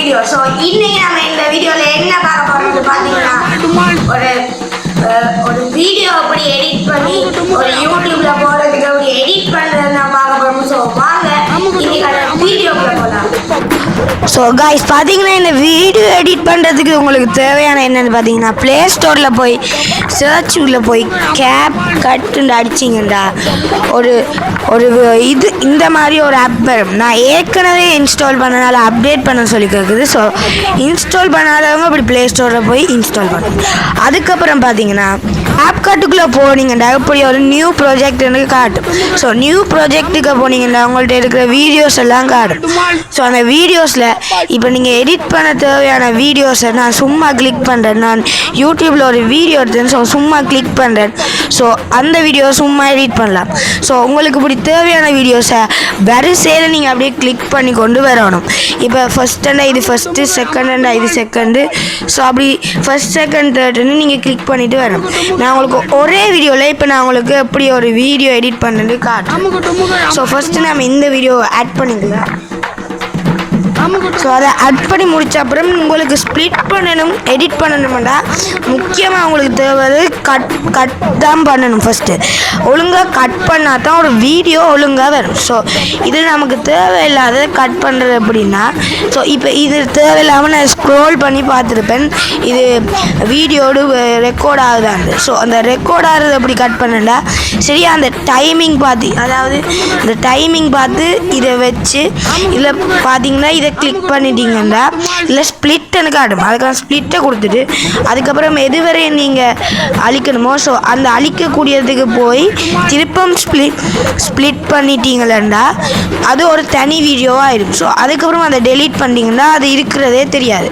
Video. So இன்னைக்கு நம்ம இந்த வீடியோவில் என்ன பார்க்க போறோம்னு பார்த்தீங்கன்னா ஒரு வீடியோ அப்படி எடிட் பண்ணி ஒரு யூடியூப்ல போடுறதுக்கு அப்படி எடிட் பண்ணுறது நான் பார்க்க போறோம். ஸோ வாங்க இன்னைக்கான வீடியோக்குள்ள போகலாம். ஸோ காய்ஸ் பார்த்தீங்கன்னா இந்த வீடியோ எடிட் பண்ணுறதுக்கு உங்களுக்கு தேவையான என்னென்னு பார்த்தீங்கன்னா ப்ளே ஸ்டோரில் போய் சர்ச் உள்ள போய் கேப் கட்டுன்னு அடிச்சிங்கண்டா ஒரு இது இந்த மாதிரி ஒரு ஆப் வரும். நான் ஏற்கனவே இன்ஸ்டால் பண்ணனால அப்டேட் பண்ண சொல்லி கேட்குது. ஸோ இன்ஸ்டால் பண்ணாதவங்க இப்படி ப்ளே ஸ்டோரில் போய் இன்ஸ்டால் பண்ணணும். அதுக்கப்புறம் பார்த்தீங்கன்னா ஆப் காட்டுக்குள்ளே போனீங்கண்டா இப்படி ஒரு நியூ ப்ராஜெக்ட்னு காட்டும். ஸோ நியூ ப்ராஜெக்ட்டுக்கு போனீங்கன்னா உங்கள்கிட்ட இருக்கிற வீடியோஸ் எல்லாம் காட்டும். ஸோ அந்த வீடியோஸில் இப்போ நீங்கள் எடிட் பண்ண தேவையான வீடியோஸை நான் சும்மா கிளிக் பண்ணுறேன். நான் யூடியூப்பில் ஒரு வீடியோ எடுத்தேன். ஸோ சும்மா கிளிக் பண்ணுறேன். ஸோ அந்த வீடியோ சும்மா எடிட் பண்ணலாம். ஸோ உங்களுக்கு இப்படி தேவையான வீடியோஸை வரிசையில் நீங்கள் அப்படியே கிளிக் பண்ணி கொண்டு வரணும். இப்போ ஃபஸ்ட்டுண்டா இது ஃபஸ்ட்டு, செகண்டுண்டா இது செகண்டு. ஸோ அப்படி ஃபஸ்ட் செகண்ட் தேர்டுன்னு நீங்கள் கிளிக் பண்ணிவிட்டு வரணும். நான் உங்களுக்கு ஒரே வீடியோவில் இப்போ நான் உங்களுக்கு எப்படி ஒரு வீடியோ எடிட் பண்ணுறது காட்டுறேன். ஸோ ஃபஸ்ட்டு நம்ம இந்த வீடியோவை ஆட் பண்ணிக்கலாம். ஸோ அதை ஆட் பண்ணி முடித்த அப்புறம் உங்களுக்கு ஸ்ப்ளிட் பண்ணணும், எடிட் பண்ணணும்டா முக்கியமாக உங்களுக்கு தேவை கட் தான் பண்ணணும். ஃபஸ்ட்டு ஒழுங்காக கட் பண்ணால் தான் ஒரு வீடியோ ஒழுங்காக வரும். ஸோ இது நமக்கு தேவையில்லாத கட் பண்ணுறது எப்படின்னா, ஸோ இப்போ இது தேவையில்லாமல் நான் ஸ்க்ரோல் பண்ணி பார்த்துருப்பேன் இது வீடியோடு ரெக்கார்ட் ஆகுதான்னு. ஸோ அந்த ரெக்கார்ட் ஆகிறது எப்படி கட் பண்ணண்டா சரியா அந்த டைமிங் பார்த்து, அதாவது இந்த டைமிங் பார்த்து இதை வச்சு இதில் பார்த்தீங்கன்னா இதை கிளிக் பண்ணிட்டீங்கன்னா இல்லை ஸ்ப்ளிட்னு காட்டும். அதுக்கான ஸ்ப்ளிட்டை கொடுத்துட்டு அதுக்கப்புறம் எதுவரை நீங்கள் அழிக்கணுமோ ஸோ அந்த அழிக்கக்கூடியதுக்கு போய் திருப்பம் ஸ்ப்ளிட் பண்ணிட்டீங்களா அது ஒரு தனி வீடியோவாக ஆயிடும். ஸோ அதுக்கப்புறம் அதை டெலீட் பண்ணிட்டீங்கன்னா அது இருக்கிறதே தெரியாது.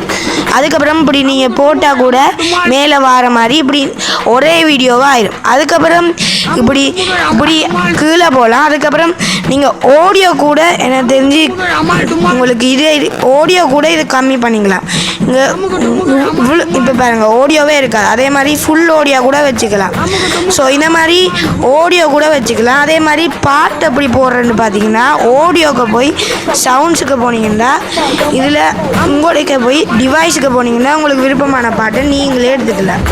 அதுக்கப்புறம் இப்படி நீங்கள் போட்டால் கூட மேலே வர மாதிரி இப்படி ஒரே வீடியோவாக ஆயிடும். அதுக்கப்புறம் இப்படி கீழே போகலாம். அதுக்கப்புறம் நீங்கள் ஆடியோ கூட எனக்கு தெரிஞ்சு உங்களுக்கு இதே ஆடியோ கூட இது கம்மி பண்ணிக்கலாம். இங்கே இப்போ பாருங்கள் ஆடியோவே இருக்காது. அதே மாதிரி ஃபுல் ஆடியோ கூட வச்சுக்கலாம். ஸோ இந்த மாதிரி ஆடியோ கூட வச்சுக்கலாம். அதே மாதிரி பாட்டு எப்படி போடுறேன்னு பார்த்தீங்கன்னா ஆடியோக்கு போய் சவுண்ட்ஸுக்கு போனீங்கன்னா இதில் உங்களுக்கு போய் டிவைஸுக்கு போனீங்கன்னா உங்களுக்கு விருப்பமான பாட்டை நீங்களே எடுத்துக்கலாம்.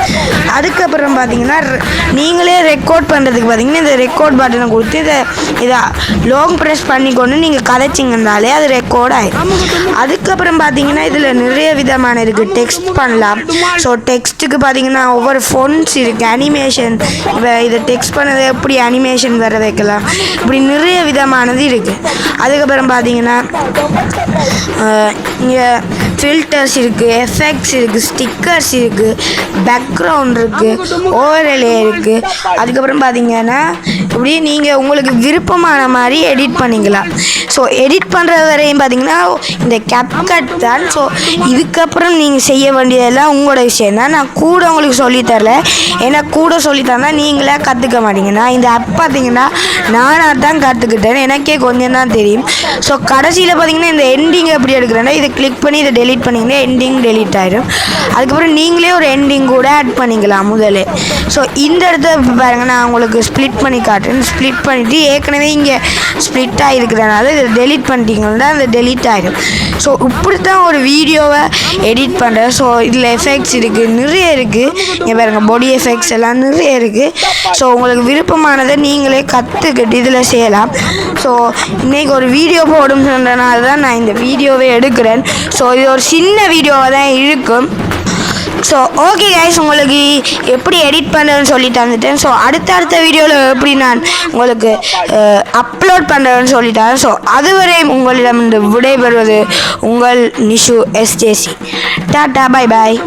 அதுக்கப்புறம் பார்த்தீங்கன்னா நீங்களே ரெக்கார்ட் பண்ணுறதுக்கு பார்த்தீங்கன்னா இந்த ரெக்கார்ட் பட்டனை கொடுத்து இதை லாங் ப்ரெஸ் பண்ணிக்கொண்டு நீங்கள் கதைச்சிங்கன்னாலே அது ரெக்கார்ட் ஆகிடும். அதுக்கப்புறம் பார்த்தீங்கன்னா இதில் நிறைய விதமான இருக்குது. டெக்ஸ்ட் பண்ணலாம். ஸோ டெக்ஸ்ட்டுக்கு பார்த்தீங்கன்னா ஒவ்வொரு ஃபோன்ஸ் இருக்குது. அனிமேஷன் இப்போ இதை டெக்ஸ்ட் பண்ணதை எப்படி அனிமேஷன் வர வைக்கலாம். இப்படி நிறைய விதமானது இருக்குது. அதுக்கப்புறம் பார்த்தீங்கன்னா இங்கே ஃபில்டர்ஸ் இருக்குது, எஃபெக்ட்ஸ் இருக்குது, ஸ்டிக்கர்ஸ் இருக்குது, பேக்ரவுண்ட் இருக்குது, ஓவர்லே இருக்குது. அதுக்கப்புறம் பார்த்தீங்கன்னா இப்படி நீங்கள் உங்களுக்கு விருப்பமான மாதிரி எடிட் பண்ணிக்கலாம். ஸோ எடிட் பண்ணுறது வரையும் பார்த்தீங்கன்னா இந்த கேப்கட் தான். ஸோ இதுக்கப்புறம் நீங்கள் செய்ய வேண்டியதெல்லாம் உங்களோட விஷயம் தான். நான் கூட உங்களுக்கு சொல்லித்தரல. ஏன்னா கூட சொல்லித்தரேன்னா நீங்களே கற்றுக்க மாட்டீங்க. நான் இந்த ஆப் பார்த்தீங்கன்னா நானாக தான் கற்றுக்கிட்டேன். எனக்கே கொஞ்சம் தான் தெரியும். ஸோ கடைசியில் பார்த்தீங்கன்னா இந்த எண்டிங் எப்படி எடுக்கிறேன்னா இதை கிளிக் பண்ணி இதை டெலீட் பண்ணிங்கன்னா எண்டிங் டெலீட் ஆகிடும். அதுக்கப்புறம் நீங்களே ஒரு எண்டிங் கூட ஆட் பண்ணிக்கலாம் முதல்ல. ஸோ இந்த இடத்த பாருங்கள் நான் உங்களுக்கு ஸ்ப்ளிட் பண்ணி காட்டுறேன். ஸ்ப்ளிட் பண்ணிவிட்டு ஏற்கனவே இங்கே ஸ்ப்ளிட் ஆகிருக்கிறனால இதை டெலீட் பண்ணிட்டீங்கன்னா அந்த டெலீட் ஆகிடும். ஸோ இப்படி தான் ஒரு வீடியோவை எடிட் பண்ணுறேன். ஸோ இதில் எஃபெக்ட்ஸ் இருக்குது, நிறைய இருக்குது. இங்கே பாருங்கள் பாடி எஃபெக்ட்ஸ் எல்லாம் நிறைய இருக்குது. ஸோ உங்களுக்கு விருப்பமானதை நீங்களே கற்றுக்கிட்டு இதில் செய்யலாம். ஸோ இன்றைக்கி ஒரு வீடியோ போடும் சொன்னதுனால தான் நான் இந்த வீடியோவை எடுக்கிறேன். ஸோ இது ஒரு சின்ன வீடியோவாக தான் இருக்கும். ஸோ ஓகே கைஸ், உங்களுக்கு எப்படி எடிட் பண்ணுறதுன்னு சொல்லி தந்துட்டேன். ஸோ அடுத்த வீடியோவில் எப்படி நான் உங்களுக்கு அப்லோட் பண்ணுறேன்னு சொல்லிட்டேன். ஸோ அதுவரை உங்களிடம் விடைபெறுவது உங்கள் Nishu SJC. Tata, bye bye.